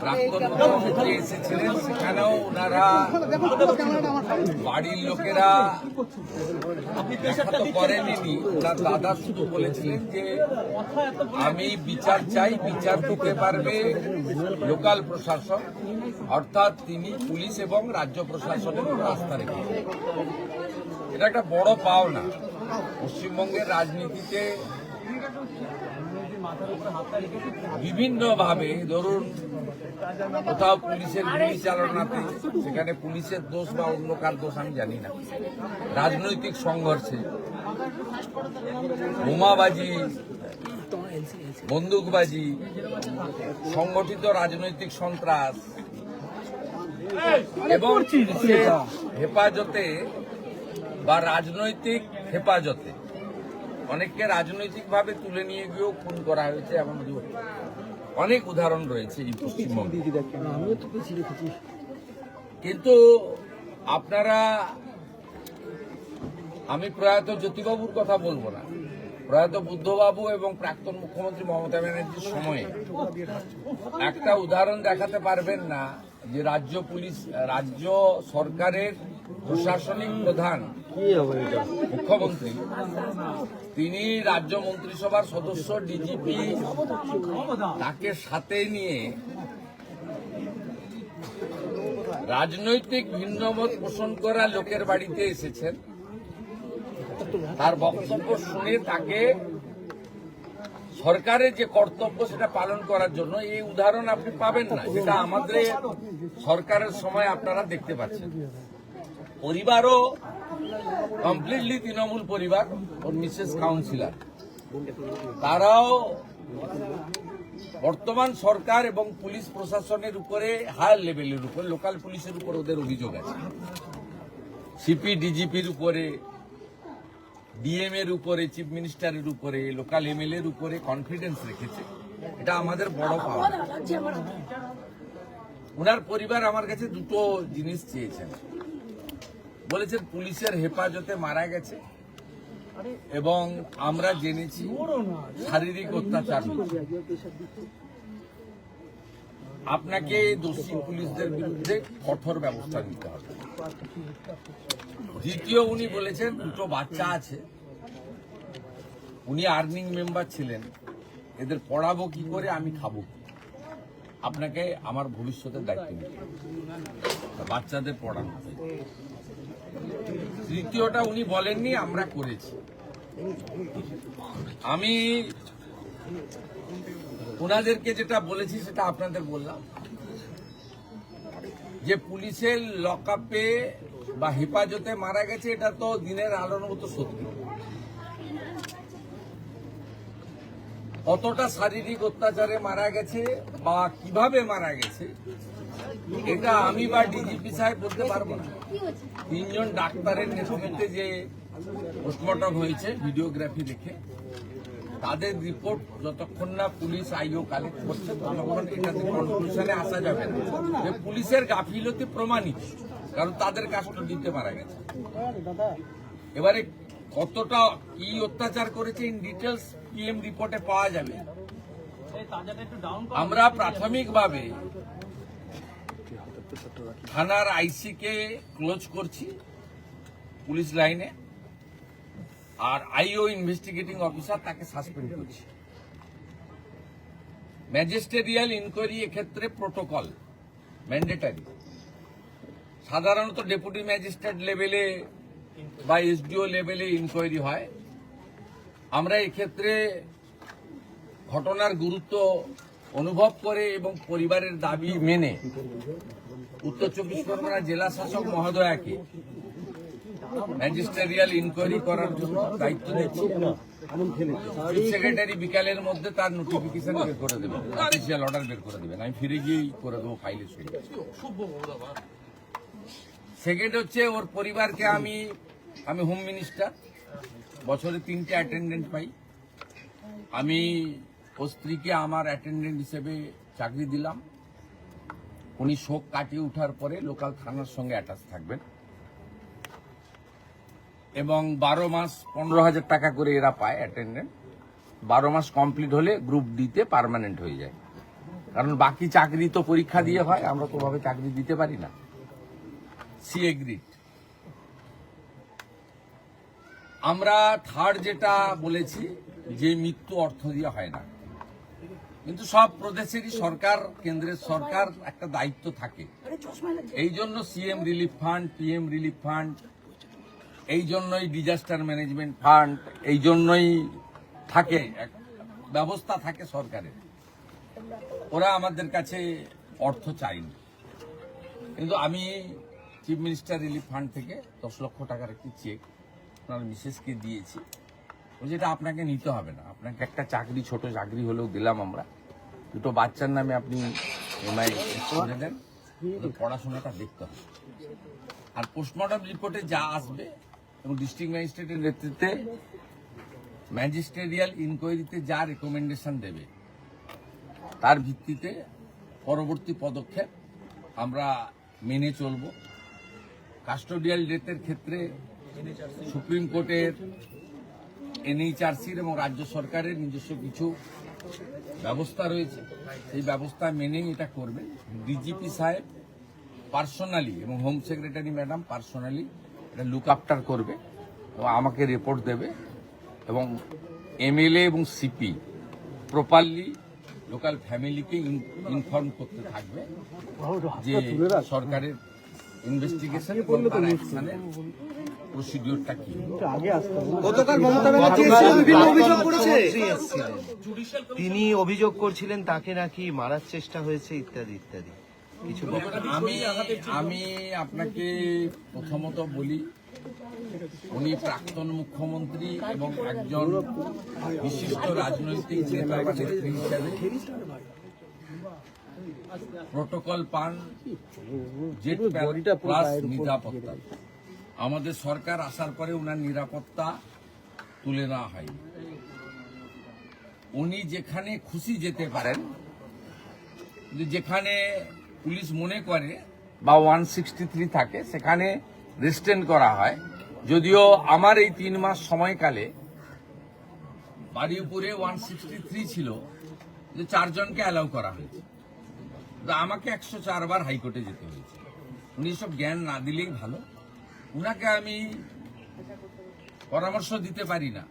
প্রাক্তন মুখ্যমন্ত্রী এসেছিলেন, সেখানেও ওনারা বাড়ির লোকেরা দেখা তো করেনি। ওনার দাদা শুধু বলেছিলেন যে আমি বিচার চাই, বিচার দিতে পারবে লোকাল প্রশাসন, অর্থাৎ তিনি পুলিশ এবং রাজ্য প্রশাসনের উপর আস্থা রেখেছেন। এটা একটা বড় পাওনা। পশ্চিমবঙ্গের রাজনীতিতে বিভিন্নভাবে, ধরুন কোথাও পুলিশের গুলি চালনাতে, সেখানে পুলিশের দোষ বা অন্য কার দোষ আমি জানি না, রাজনৈতিক সংঘর্ষে, বোমাবাজি, বন্দুকবাজি, সংগঠিত রাজনৈতিক সন্ত্রাস এবং হেফাজতে বা রাজনৈতিক হেফাজতে অনেককে রাজনৈতিকভাবে তুলে নিয়ে গিয়েও খুন করা হয়েছে, এমন অনেক উদাহরণ রয়েছে এই পশ্চিমবঙ্গে। কিন্তু আপনারা, আমি প্রয়াত জ্যোতিবাবুর কথা বলবো না, প্রয়াত বুদ্ধবাবু এবং প্রাক্তন মুখ্যমন্ত্রী মমতা ব্যানার্জির সময়ে একটা উদাহরণ দেখাতে পারবেন না যে রাজ্য সরকারের প্রশাসনিক প্রধান মুখ্যমন্ত্রী, তিনি রাজ্য মন্ত্রিসভার সদস্য, ডিজিপি, তাকে সাথে নিয়ে রাজনৈতিক ভিন্নমত পোষণ করা লোকের বাড়িতে এসেছেন, তার বক্তব্য শুনে তাকে সরকারের যে কর্তব্য সেটা পালন করার জন্য, এই উদাহরণ আপনি পাবেন না, যেটা আমাদের সরকারের সময় আপনারা দেখতে পাচ্ছেন। পরিবারও কমপ্লিটলি তৃণমূল পরিবার, ওর মিসেস কাউন্সিলর, তারাও বর্তমান সরকার এবং পুলিশ প্রশাসনের উপরে, হায়ার লেভেলের উপর, লোকাল পুলিশের উপর ওদের অভিযোগ আছে, সিপি ডিজিপির উপরে, ডিএম এর উপরে, চিফ মিনিস্টারের উপরে, লোকাল এমএলএ এর উপরে কনফিডেন্স রেখেছে। এটা আমাদের বড় পাওয়া। ওনার পরিবার আমার কাছে দুটো জিনিস চেয়েছেন। বলেছেন পুলিশের হেফাজতে মারা গেছে এবং আমরা জেনেছি শারীরিক অত্যাচার। আপনাকে দোষী পুলিশদের বিরুদ্ধে কঠোর ব্যবস্থা নিতে হবে। দ্বিতীয়, উনি বলেছেন দুটো বাচ্চা আছে, উনি আর্নিং মেম্বার ছিলেন, এদের পড়াবো কি করে, আমি খাবো কি, আপনাকে আমার ভবিষ্যতের দায়িত্ব নিতে হবে, বাচ্চাদের পড়ানো। তৃতীয়টা উনি বলেননি, আমরা করেছি। আমি ওনাদেরকে যেটা বলেছি সেটা আপনাদের বললাম, যে পুলিশের লকআপে বা হেফাজতে মারা গেছে, এটা তো দিনের আলোর মতো সত্যি। কতটা শারীরিক অত্যাচারে মারা গেছে বা কিভাবে মারা গেছে, এটা আমি বা ডিজিপি সাহেব বলতে পারবো না। 3 জন ডাক্তারের নেতৃত্বে যে পোস্টমর্টম হয়েছে ভিডিওগ্রাফি দেখে, তাদের রিপোর্ট যতক্ষণ না পুলিশ আইও কালেক্ট করছে, ততক্ষণ এটাতে কনক্লুশনে আসা যাবে না যে পুলিশের গাফিলতি প্রমাণিত, কারণ তাদের কাস্টডিতে মারা গেছে। এবারে কতটা কি অত্যাচার করেছে ইন ডিটেলস পিএম রিপোর্টে পাওয়া যাবে। আমরা প্রাথমিকভাবে থানার আইসি কে ক্লোজ করছি পুলিশ লাইনে, আর আইও ইনভেস্টিগেটিং অফিসার তাকে সাসপেন্ড করছি। ম্যাজিস্ট্রিয়াল ইনকোয়ারি এক্ষেত্রে প্রোটোকল ম্যান্ডেটারি। সাধারণত ডেপুটি ম্যাজিস্ট্রেট লেভেলে বা এসডিও লেভেলে ইনকোয়ারি হয়। আমরা এক্ষেত্রে ঘটনার গুরুত্ব অনুভব করে এবং পরিবারের দাবি মেনে উত্তর 24 পরগনা জেলা শাসক মহোদয়াকে ম্যাজিস্ট্রিয়াল ইনকোয়ারি করার জন্য দায়িত্ব দিচ্ছি। চিফ সেক্রেটারি বিকালের মধ্যে তার নোটিফিকেশন বের করে দেবেন, অফিসিয়াল অর্ডার বের করে দেবেন, আমি ফিরে গিয়েই করে দেবো ফাইলের সঙ্গে। সেকেন্ড হচ্ছে, ওর পরিবারকে আমি হোম মিনিস্টার, বছরে 3টে অ্যাটেন্ডেন্ট পাই। আমি ওর স্ত্রীকে আমার অ্যাটেন্ডেন্ট হিসেবে চাকরি দিলাম। উনি শোক কাটিয়ে ওঠার পরে লোকাল থানার সঙ্গে অ্যাটাচ থাকবেন এবং 12 মাস 15,000 টাকা করে এরা পায় অ্যাটেন্ডেন্ট। 12 মাস কমপ্লিট হলে গ্রুপ ডিতে পার্মানেন্ট হয়ে যায়। কারণ বাকি চাকরি তো পরীক্ষা দিয়ে হয়, আমরা তো ভাবে চাকরি দিতে পারি না। C agreed. আমরা থার্ড যেটা বলেছি যে মৃত্যু অর্থ দিয়ে হয় না, কিন্তু সব প্রদেশেরই সরকার, কেন্দ্রের সরকার একটা দায়িত্ব থাকে। এই জন্য CM relief fund, PM relief fund, এই জন্যই ডিজাস্টার ম্যানেজমেন্ট ফান্ড, এই জন্যই থাকে, ব্যবস্থা থাকে সরকারের। ওরা আমাদের কাছে অর্থ চায়নি, কিন্তু আমি চিফ মিনিস্টার রিলিফ ফান্ড থেকে 10 লক্ষ টাকার একটি চেক আপনার মিসেসকে দিয়েছি। যেটা আপনাকে নিতে হবে না, আপনাকে একটা চাকরি, ছোট চাকরি হলেও দিলাম আমরা। দুটো বাচ্চার নামে আপনি এমআই করে দেন, পড়াশোনাটা দেখতে হবে। আর পোস্টমর্টম রিপোর্টে যা আসবে এবং ডিস্ট্রিক্ট ম্যাজিস্ট্রেটের নেতৃত্বে ম্যাজিস্ট্রেরিয়াল ইনকোয়ারিতে যা রেকমেন্ডেশন দেবে তার ভিত্তিতে পরবর্তী পদক্ষেপ আমরা মেনে চলব। কাস্টোডিয়াল ডেথের ক্ষেত্রে সুপ্রিম কোর্টের, এনএইচআরসির এবং রাজ্য সরকারের নিজস্ব কিছু ব্যবস্থা রয়েছে, সেই ব্যবস্থা মেনেই এটা করবে। ডিজিপি সাহেব পার্সোনালি এবং হোম সেক্রেটারি ম্যাডাম পার্সোনালি এটা লুক আফটার করবে এবং আমাকে রিপোর্ট দেবে, এবং এমএলএ এবং সিপি প্রপারলি লোকাল ফ্যামিলিকে ইনফর্ম করতে থাকবে যে সরকারের ইনভেস্টিগেশন এবং তার অ্যাকশনের প্রসিডিওরটা কি। গতকাল মমতা ব্যানার্জি বিভিন্ন অভিযোগ করেছে, তিনি অভিযোগ করছিলেন তাকে নাকি মারার চেষ্টা হয়েছে ইত্যাদি ইত্যাদি কিছু। আমি আপনাকে প্রথমত বলি, উনি প্রাক্তন মুখ্যমন্ত্রী এবং একজন বিশিষ্ট রাজনৈতিক নেতা বা নেত্রী হিসেবে প্রোটোকল পান, জেট প্লাস নিরাপত্তা। আমাদের সরকার আসার পরে উনার নিরাপত্তা তুলে নেওয়া হয়নি। উনি যেখানে খুশি যেতে পারেন, যেখানে পুলিশ মনে করে বা 163 থাকে সেখানে রেস্টেন করা হয়। যদিও আমার এই 3 মাস সময়কালে বাড়িপুরে 163 ছিল, যে 4 জনকে অ্যালাউ করা হয়েছে, আমাকে 104 বার হাইকোর্টে যেতে হয়েছে। উনি সব জ্ঞান না দিলেই ভালো, উনাকে আমি পরামর্শ দিতে পারি না।